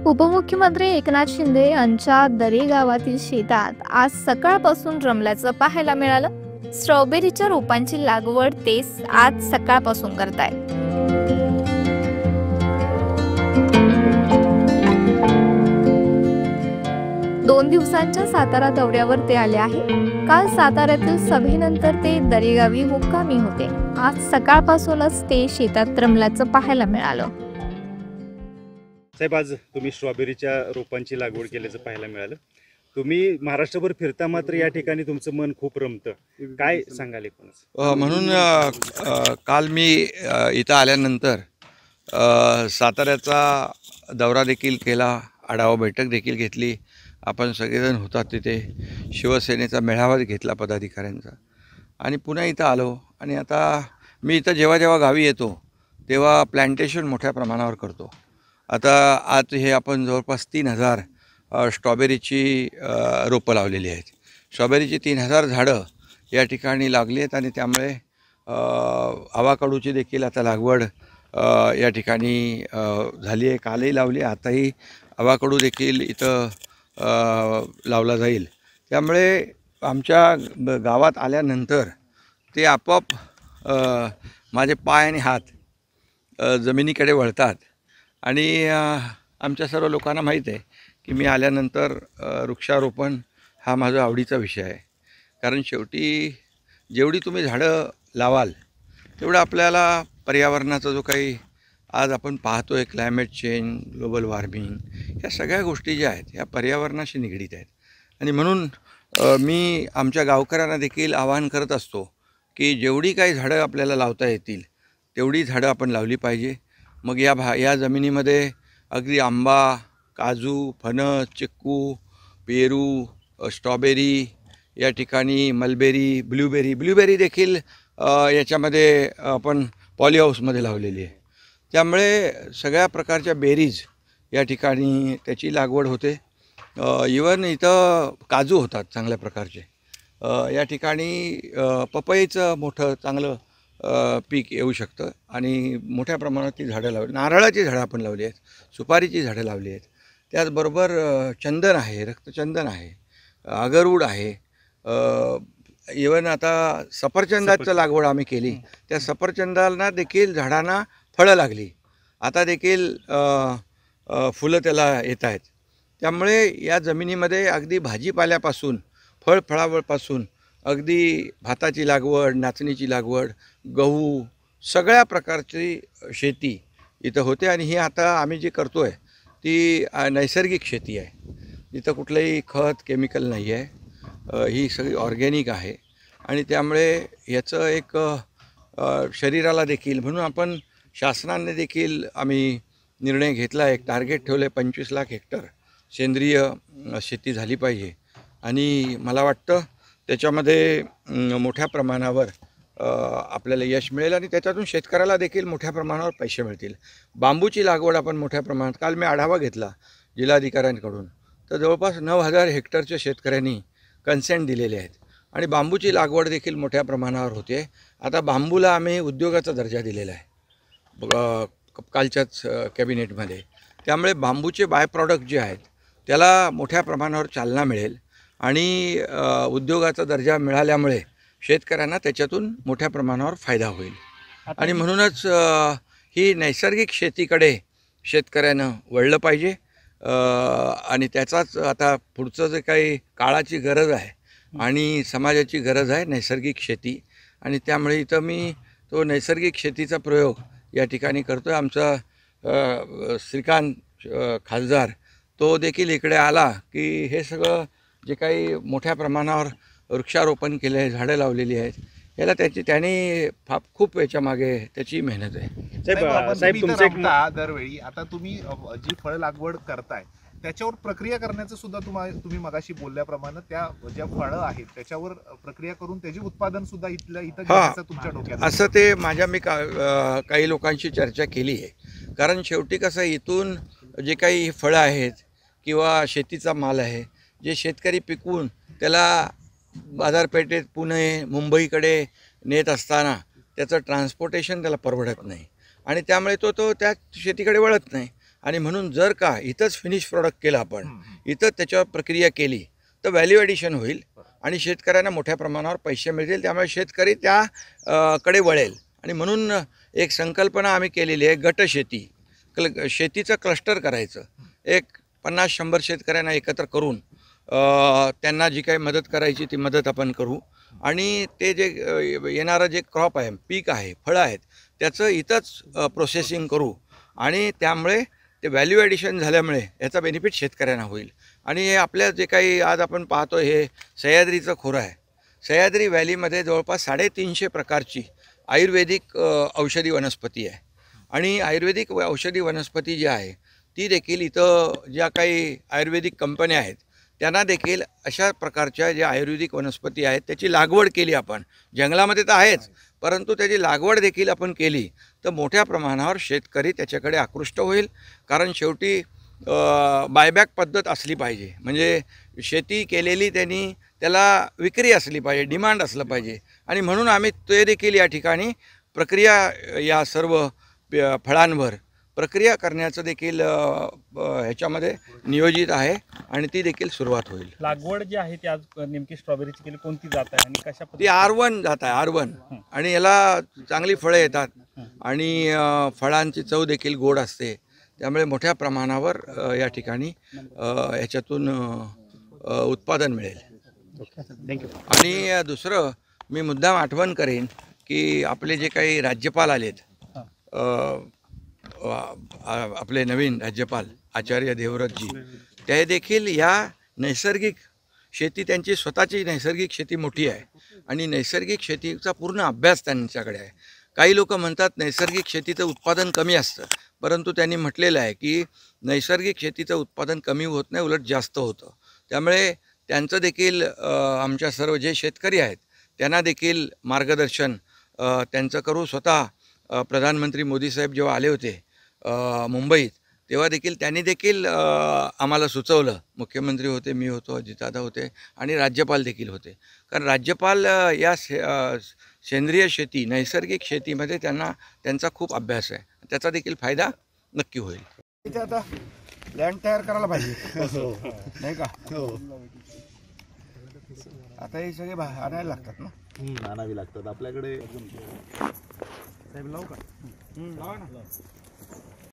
उपमुख्यमंत्री एकनाथ शिंदे यांच्या दरी गावातील शेतात आज सकाळपासून रमल्याचं पाहायला मिळालं। स्ट्रॉबेरीच्या रोपांची लागवड ते आज सकाळपासून करतायत। 2 दिवसांच्या सातारा दौऱ्यावर ते आले आहे। काल साताऱ्यातील सभेनंतर ते दरेगावी मुक्कामी होते। आज सकाळपासूनच ते शेतात रमल्याचं पाहायला मिळालं। साहेब, आज तुम्ही स्ट्रॉबेरीच्या रोपांची लागवड केल्याचं पाहायला मिळालं। तुम्ही महाराष्ट्रभर फिरता, मात्र या ठिकाणी तुमचं मन खूप रमतं, काय सांगाल एकूणच? म्हणून काल मी इथं आल्यानंतर साताऱ्याचा दौरा देखील केला, आढावा बैठक देखील घेतली। आपण सगळेजण होतात तिथे, शिवसेनेचा मेळावा घेतला पदाधिकाऱ्यांचा, आणि पुन्हा इथं आलो। आणि आता मी इथं जेव्हा जेव्हा गावी येतो तेव्हा प्लॅन्टेशन मोठ्या प्रमाणावर करतो। आता आज हे आपण जवळपास 3000 स्ट्रॉबेरीची रोपं लावलेली आहेत। स्ट्रॉबेरीची 3000 झाडं या ठिकाणी लागली आहेत, आणि त्यामुळे आवाकाडूची देखील आता लागवड या ठिकाणी झाली आहे। कालही लावली, आताही आवाकाडू देखील इथं लावला जाईल। त्यामुळे आमच्या गावात आल्यानंतर ते आपोआप माझे पाय आणि हात जमिनीकडे वळतात। आणि आमच्या सर्व लोकांना माहीत आहे की मी आल्यानंतर वृक्षारोपण हा माझा आवडीचा विषय आहे। कारण शेवटी जेवढी तुम्ही झाडं लावाल तेवढं आपल्याला पर्यावरणाचा जो काही आज आपण पाहतो आहे, क्लायमेट चेंज, ग्लोबल वॉर्मिंग, ह्या सगळ्या गोष्टी ज्या आहेत ह्या पर्यावरणाशी निगडीत आहेत। आणि म्हणून मी आमच्या गावकऱ्यांना देखील आवाहन करत असतो की जेवढी काही झाडं आपल्याला लावता येतील तेवढी झाडं आपण लावली पाहिजे। मग या जमिनीमध्ये अगदी आंबा, काजू, फणस, चिक्कू, पेरू, स्ट्रॉबेरी, या ठिकाणी मलबेरी, ब्लूबेरी देखील याच्यामध्ये आपण पॉलीहाऊसमध्ये लावलेली आहे। त्यामुळे सगळ्या प्रकारच्या बेरीज या ठिकाणी त्याची लागवड होते। इवन इथं काजू होतात चांगल्या प्रकारचे। या ठिकाणी पपईचं मोठं चांगलं पीक येऊ शकतं, आणि मोठ्या प्रमाणात ती झाडं लावली। नारळाची झाडं आपण लावली आहेत, सुपारीची झाडं लावली आहेत, त्याचबरोबर चंदन आहे, रक्तचंदन आहे, अगरवूड आहे। इवन आता सफरचंदाचं लागवड आम्ही केली, त्या सफरचंदाला देखील झाडांना फळं लागली, आता देखील फुलं त्याला येत आहेत। त्यामुळे या जमिनीमध्ये अगदी भाजीपाल्यापासून फळावळपासून अगदी भाताची लागवड, नाचणीची लागवड, गहू, सगळ्या प्रकारची शेती इथं होते। आणि ही आता आम्ही जी करतो आहे ती नैसर्गिक शेती आहे, इथं कुठलंही खत, केमिकल नाही आहे, ही सगळी ऑर्गॅनिक आहे। आणि त्यामुळे याचं एक शरीराला देखील, म्हणून आपण शासनाने देखील आम्ही निर्णय घेतला, एक टार्गेट ठेवले 25 लाख हेक्टर सेंद्रिय शेती झाली पाहिजे। आणि मला वाटतं त्याच्यामध्ये मोठ्या प्रमाणावर आपल्याला यश मिळेल, आणि त्याच्यातून शेतकऱ्याला देखील मोठ्या प्रमाणावर पैसे मिळतील। बांबूची लागवड आपण मोठ्या प्रमाणात, काल मी आढावा घेतला जिल्हाधिकाऱ्यांकडून, तर जवळपास 9000 हेक्टरच्या शेतकऱ्यांनी कन्सेंट दिलेले आहेत, आणि बांबूची लागवड देखील मोठ्या प्रमाणावर होते। आता बांबूला आम्ही उद्योगाचा दर्जा दिलेला आहे कालच्याच कॅबिनेटमध्ये। त्यामुळे बांबूचे बाय प्रॉडक्ट जे आहेत त्याला मोठ्या प्रमाणावर चालना मिळेल, आणि उद्योगाचा दर्जा मिळाल्यामुळे शेतकऱ्यांना त्याच्यातून मोठ्या प्रमाणावर फायदा होईल। आणि म्हणूनच ही नैसर्गिक शेतीकडे शेतकऱ्यानं वळलं पाहिजे। आणि त्याचाच आता पुढचं जे काही काळाची गरज आहे आणि समाजाची गरज आहे नैसर्गिक शेती, आणि त्यामुळे इथं मी तो नैसर्गिक शेतीचा प्रयोग या ठिकाणी करतो आहे। आमचा श्रीकांत खासदार तो देखील इकडे आला की हे सगळं जे काही मोठ्या प्रमाणावर वृक्षारोपण केलं आहे, झाडं लावलेली आहेत, याला त्याने खूप याच्या मागे त्याची मेहनत आहे। साहेब तुमच्या दरवेळी आता तुम्ही जी फळ लागवड करताय त्याच्यावर प्रक्रिया करण्याचं सुद्धा तुम्ही मगाशी बोलल्याप्रमाणे त्या ज्या फळं आहेत त्याच्यावर प्रक्रिया करून त्याचे उत्पादन सुद्धा इथं घ्यायचं तुमच्या डोक्यात असं ते मी काही लोकांशी चर्चा केली आहे। कारण शेवटी कसं इथून जे काही फळं आहेत किंवा शेतीचा माल आहे, जे शेतकरी पिकवून त्याला बाजारपेठेत पुणे, मुंबईकडे नेत असताना त्याचं ट्रान्सपोर्टेशन त्याला परवडत नाही, आणि त्यामुळे तो त्या शेतीकडे वळत नाही, आणि म्हणून जर का इथंच फिनिश प्रॉडक्ट केलं आपण, इथं त्याच्यावर प्रक्रिया केली तर व्हॅल्यू ॲडिशन होईल आणि शेतकऱ्यांना मोठ्या प्रमाणावर पैसे मिळतील. त्यामुळे शेतकरी त्या कडे वळेल. आणि म्हणून एक संकल्पना आम्ही केलेली आहे, गटशेती. शेतीचं क्लस्टर करायचं, एक 50-100 शेतकऱ्यांना एकत्र करून त्यांना जी काही मदत करायची ती मदत आपण करू. आणि ते जे येणारं जे क्रॉप आहे, पीक आहे, फळं आहेत, त्याचं इथंच प्रोसेसिंग करू. आणि त्यामुळे ते व्हॅल्यू ॲडिशन झाल्यामुळे याचा बेनिफिट शेतकऱ्यांना होईल. आणि हे आपल्या जे काही आज आपण पाहतो हे सह्याद्रीचं खोरं आहे. सह्याद्री व्हॅलीमध्ये जवळपास 350 प्रकारची आयुर्वेदिक औषधी वनस्पती आहे. आणि आयुर्वेदिक औषधी वनस्पती जी आहे ती देखील इथं ज्या काही आयुर्वेदिक कंपन्या आहेत त्यांना देखील अशा प्रकारच्या ज्या आयुर्वेदिक वनस्पती आहेत त्याची लागवड केली आपण. जंगलामध्ये तर आहेच, परंतु त्याची लागवड देखील आपण केली तर मोठ्या प्रमाणावर शेतकरी त्याच्याकडे आकृष्ट होईल. कारण शेवटी बायबॅक पद्धत असली पाहिजे. म्हणजे शेती केलेली त्यांनी त्याला विक्री असली पाहिजे, डिमांड असलं पाहिजे. आणि म्हणून आम्ही ते देखील या ठिकाणी प्रक्रिया, या सर्व फळांवर प्रक्रिया करण्याचं देखील ह्याच्यामध्ये नियोजित आहे आणि ती देखील सुरुवात होईल. लागवड जी आहे ती आज नेमकी स्ट्रॉबेरीची केली कोणती जात आहे आणि कशा ती R1 जात आहे, R1. आणि याला चांगली फळं येतात आणि फळांची चव देखील गोड असते. त्यामुळे मोठ्या प्रमाणावर या ठिकाणी ह्याच्यातून उत्पादन मिळेल. थँक्यू. आणि दुसरं मी मुद्दाम आठवण करेन की आपले जे काही राज्यपाल आलेत, आपले नवीन राज्यपाल आचार्य देवव्रतजी, ते देखील या नैसर्गिक शेती, त्यांची स्वतःची नैसर्गिक शेती मोठी आहे आणि नैसर्गिक शेतीचा पूर्ण अभ्यास त्यांच्याकडे आहे. काही लोक म्हणतात नैसर्गिक शेतीचं उत्पादन कमी असतं, परंतु त्यांनी म्हटलेलं आहे की नैसर्गिक शेतीचं उत्पादन कमी होत नाही, उलट जास्त होतं. त्यामुळे त्यांचं देखील आमच्या सर्व जे शेतकरी आहेत त्यांना देखील मार्गदर्शन त्यांचं करू. स्वतः प्रधानमंत्री मोदी साहेब जेव्हा आले होते मुंबईत तेव्हा देखील त्यांनी देखील आम्हाला सुचवलं. मुख्यमंत्री होते, मी होतो, अजितदादा होते आणि राज्यपाल देखील होते. कारण राज्यपाल या सेंद्रिय शेती, नैसर्गिक शेतीमध्ये त्यांचा खूप अभ्यास आहे. त्याचा देखील फायदा नक्की होईल. इथे आता लँड तयार करायला पाहिजे नाही का? आता हे सगळे आणायला लागतात ना, आणावी लागतात आपल्याकडे. साहेब लावू का?